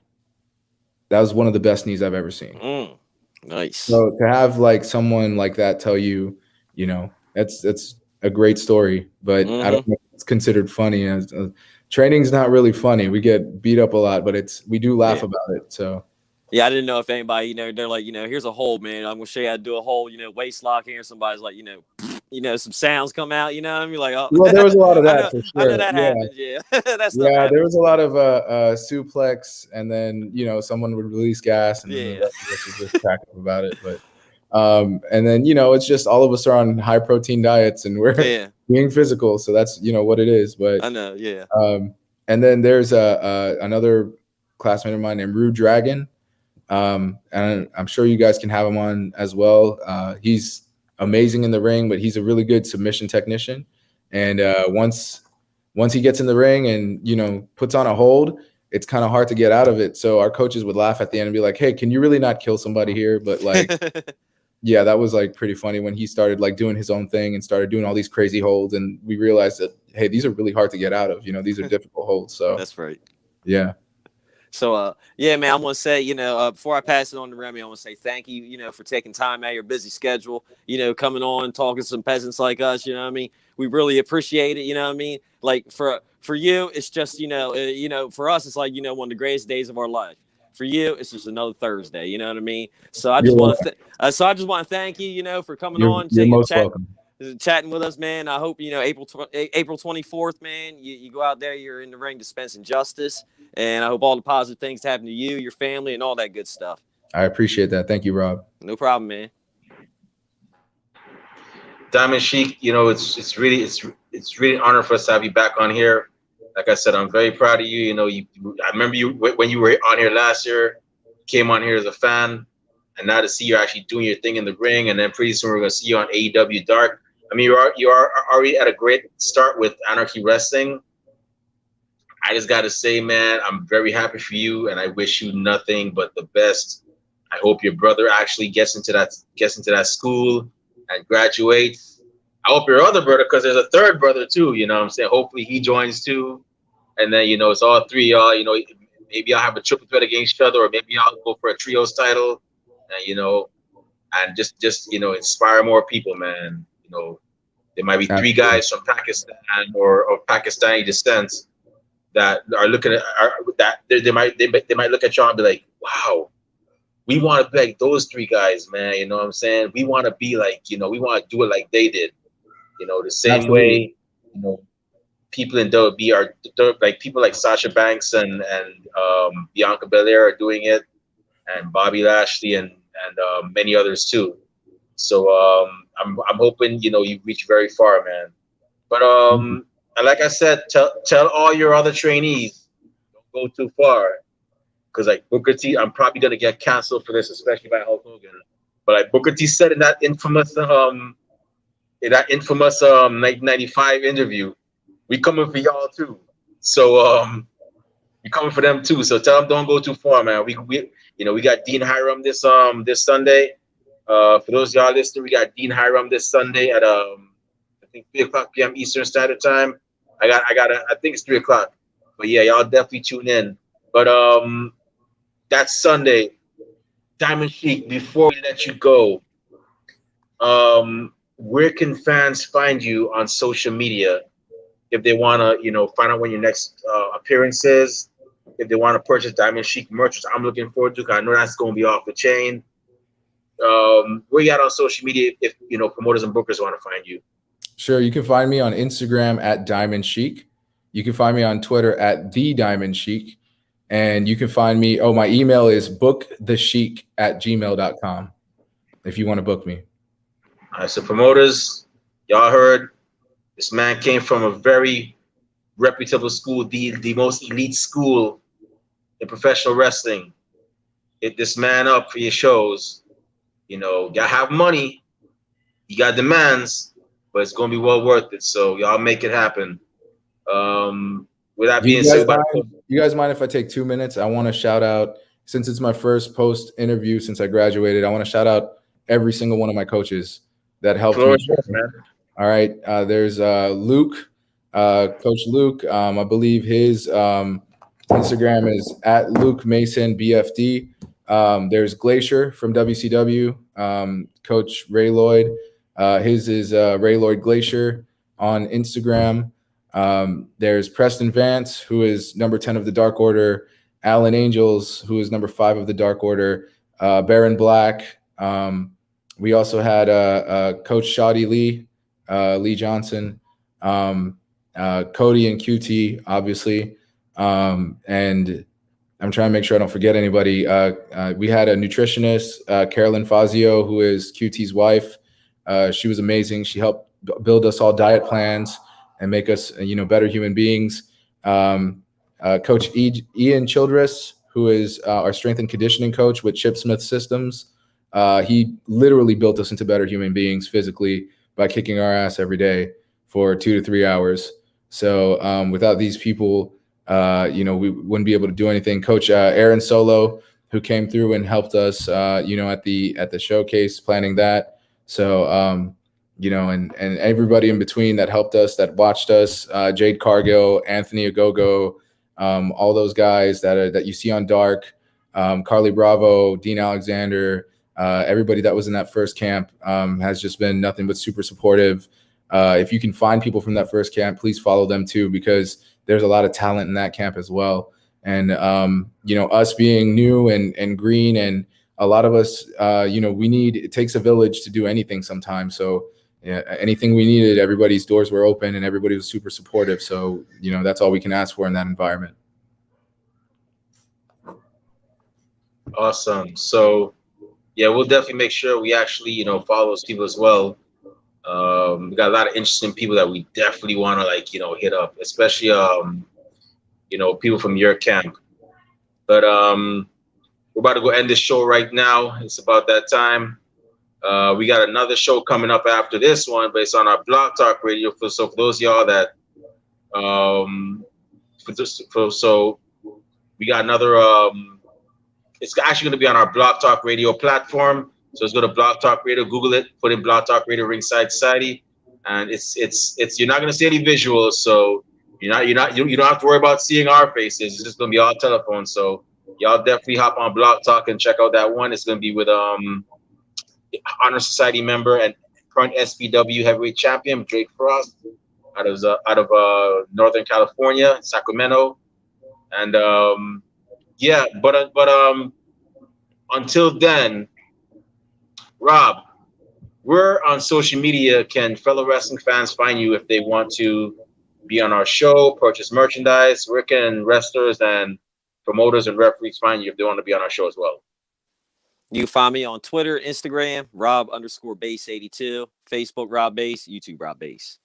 that was one of the best knees I've ever seen." Nice. So to have like someone like that tell you, you know, that's a great story, but I don't know if it's considered funny. As training's not really funny. We get beat up a lot, but we do laugh about it. So yeah, I didn't know if anybody, you know, they're like, you know, here's a hold, man. I'm gonna show you how to do a hold, you know, waist lock here. Somebody's like, you know, some sounds come out, you know what I mean? Like, oh, well, there was a lot of that for sure. I know that happens, yeah. That's there was a lot of suplex, and then, you know, someone would release gas, and then the rest of us would just crack up about it. But and then, you know, it's just all of us are on high protein diets, and we're being physical, so that's, you know, what it is. But I know, and then there's another classmate of mine named Rude Dragon. And I'm sure you guys can have him on as well. He's amazing in the ring, but he's a really good submission technician. And once he gets in the ring and, you know, puts on a hold, it's kind of hard to get out of it. So our coaches would laugh at the end and be like, "Hey, can you really not kill somebody here?" But like, yeah, that was like pretty funny when he started like doing his own thing and started doing all these crazy holds. And we realized that, hey, these are really hard to get out of. You know, these are difficult holds. So that's right. Yeah. So, yeah, man, I want to say, you know, before I pass it on to Remy, I want to say thank you, you know, for taking time out of your busy schedule, you know, coming on, talking to some peasants like us, you know what I mean? We really appreciate it, you know what I mean? Like, for you, it's just, you know, for us, it's like, you know, one of the greatest days of our life. For you, it's just another Thursday, you know what I mean? So I just want to thank you, you know, for coming on, you're most welcome. Chatting with us, man. I hope, you know, April 24th, man, you go out there, you're in the ring dispensing justice. And I hope all the positive things happen to you, your family, and all that good stuff. I appreciate that. Thank you, Rob. No problem, man. Diamond Sheik, you know, it's really an honor for us to have you back on here. Like I said, I'm very proud of you. You know, I remember you when you were on here last year, came on here as a fan, and now to see you actually doing your thing in the ring, and then pretty soon we're gonna see you on AEW Dark. I mean, you are already at a great start with Anarchy Wrestling. I just got to say, man, I'm very happy for you, and I wish you nothing but the best. I hope your brother actually gets into that school and graduates. I hope your other brother, because there's a third brother too, you know what I'm saying? Hopefully he joins too. And then, you know, it's all three of y'all, you know, maybe I'll have a triple threat against each other, or maybe I'll go for a trios title, and, you know, and just, you know, inspire more people, man. You know, there might be three guys from Pakistan or of Pakistani descent that are looking at that they might look at y'all and be like, "Wow, we want to be like those three guys, man." You know what I'm saying? We want to be like, you know, we want to do it like they did. You know, the same way, you know, people in WWE are like people like Sasha Banks and Bianca Belair are doing it, and Bobby Lashley and many others too. So I'm hoping, you know, you reach very far, man. But and like I said, tell all your other trainees, don't go too far, because like Booker T, I'm probably gonna get canceled for this, especially by Hulk Hogan. But like Booker T said in that infamous 1995 interview, we coming for y'all too. So we coming for them too. So tell them don't go too far, man. We you know, we got Dean Hiram this Sunday. For those of y'all listening, we got Dean Hiram this Sunday at I think 3:00 p.m. Eastern Standard Time. I think it's 3 o'clock. But yeah, y'all definitely tune in. But that's Sunday. Diamond Sheik, before we let you go, where can fans find you on social media if they want to, you know, find out when your next appearance is, if they want to purchase Diamond Sheik merch, which I'm looking forward to, because I know that's going to be off the chain. Where you at on social media if, you know, promoters and bookers want to find you? Sure. You can find me on Instagram at Diamond Sheik. You can find me on Twitter at The Diamond Sheik. And you can find me, my email is bookthesheik@gmail.com if you want to book me. All right, so promoters, y'all heard this man came from a very reputable school, the most elite school in professional wrestling. Hit this man up for your shows. You know, y'all have money, you got demands, but it's gonna be well worth it. So y'all make it happen. With that Do being you said, guys mind? You guys mind if I take 2 minutes? I want to shout out, since it's my first post interview since I graduated. I want to shout out every single one of my coaches that helped me. Man. All right, there's Luke, Coach Luke. I believe his Instagram is at Luke Mason BFD. There's Glacier from WCW, Coach Ray Lloyd. His is Ray Lloyd Glacier on Instagram. There's Preston Vance, who is number 10 of the Dark Order. Alan Angels, who is number 5 of the Dark Order. Baron Black. We also had Coach Shoddy Lee, Lee Johnson, Cody and QT, obviously. And I'm trying to make sure I don't forget anybody. We had a nutritionist, Carolyn Fazio, who is QT's wife. She was amazing. She helped build us all diet plans and make us, better human beings. Coach Ian Childress, who is our strength and conditioning coach with Chip Smith Systems. He literally built us into better human beings physically by kicking our ass every day for 2 to 3 hours. So without these people, we wouldn't be able to do anything. Coach Aaron Solo, who came through and helped us, at the showcase planning that. So, and everybody in between that helped us, that watched us, Jade Cargill, Anthony Agogo, all those guys that you see on Dark, Carly Bravo, Dean Alexander, everybody that was in that first camp has just been nothing but super supportive. If you can find people from that first camp, please follow them too, because there's a lot of talent in that camp as well. And, us being new and green, and a lot of us, it takes a village to do anything sometimes. So yeah, anything we needed, everybody's doors were open and everybody was super supportive. So, that's all we can ask for in that environment. Awesome. So, yeah, we'll definitely make sure we actually, follow those people as well. We got a lot of interesting people that we definitely want to hit up, especially people from your camp. But we're about to go end this show right now. It's about that time. We got another show coming up after this one, but it's on our Blog Talk Radio. So for those of y'all that so we got another it's actually going to be on our Blog Talk Radio platform. So let's go to Blog Talk Radio, Google it, put in Blog Talk Radio Ringside Society, and it's you're not going to see any visuals, so you don't have to worry about seeing our faces. It's just going to be all telephone. So y'all definitely hop on Blog Talk and check out that one. It's going to be with Honor Society member and current SPW heavyweight champion Drake Frost out of Northern California, Sacramento, and but until then. Rob, where on social media can fellow wrestling fans find you if they want to be on our show, purchase merchandise? Where can wrestlers and promoters and referees find you if they want to be on our show as well? You can find me on Twitter, Instagram, Rob_Base82, Facebook, Rob Base, YouTube, Rob Base.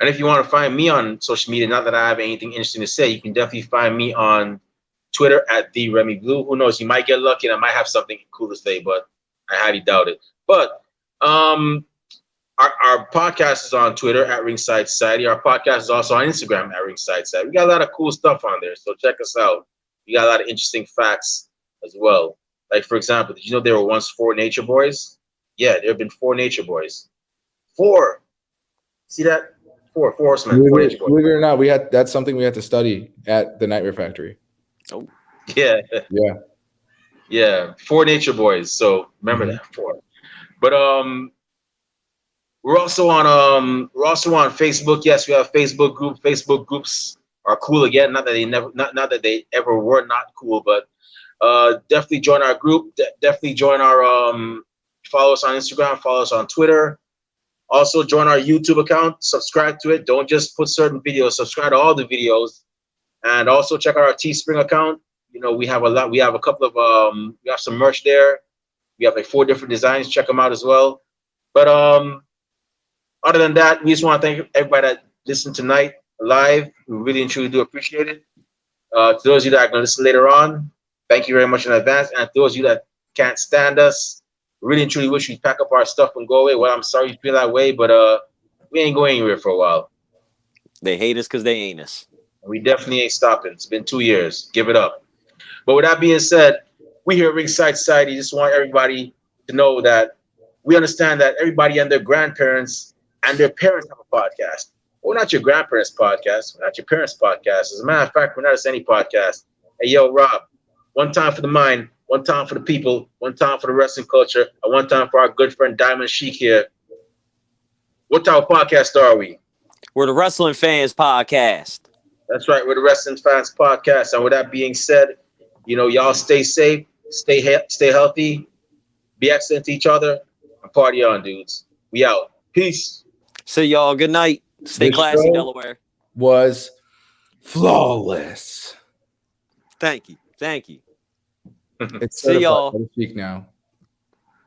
And if you want to find me on social media, not that I have anything interesting to say, you can definitely find me on Twitter at the Remy Blue. Who knows? You might get lucky and I might have something cool to say, but I highly doubt it. But our podcast is on Twitter at Ringside Society. Our podcast is also on Instagram at Ringside Society. We got a lot of cool stuff on there, so check us out. We got a lot of interesting facts as well. Like, for example, did you know there were once 4 Nature Boys? Yeah, there have been 4 Nature Boys. 4. See that? 4 horsemen. 4 Nature Boys. Believe it or not, that's something we had to study at the Nightmare Factory. Oh, yeah. 4 Nature Boys. So remember that 4. But we're also on Facebook. Yes, we have a Facebook group. Facebook groups are cool again. Not that they ever were not cool, but definitely join our group. Definitely join our follow us on Instagram. Follow us on Twitter. Also join our YouTube account. Subscribe to it. Don't just put certain videos. Subscribe to all the videos. And also check out our Teespring account. We have a lot. We have a couple of we have some merch there. We have like 4 different designs. Check them out as well. But other than that, we just want to thank everybody that listened tonight live. We really and truly do appreciate it. To those of you that are going to listen later on, thank you very much in advance. And to those of you that can't stand us, really and truly wish we'd pack up our stuff and go away. Well, I'm sorry you feel that way, but we ain't going anywhere for a while. They hate us because they ain't us. We definitely ain't stopping. It's been 2 years. Give it up. But with that being said, we here at Ringside Society just want everybody to know that we understand that everybody and their grandparents and their parents have a podcast. We're not your grandparents' podcast. We're not your parents' podcast. As a matter of fact, we're not just any podcast. Hey, yo, Rob, one time for the mind, one time for the people, one time for the wrestling culture, and one time for our good friend Diamond Sheik here. What type of podcast are we? We're the Wrestling Fans Podcast. That's right. We're the Wrestling Fans Podcast. And with that being said, y'all stay safe, stay healthy, be excellent to each other, and party on, dudes. We out. Peace. See y'all. Good night. Stay classy, Delaware. Was flawless. Thank you. It's See y'all. Speak now.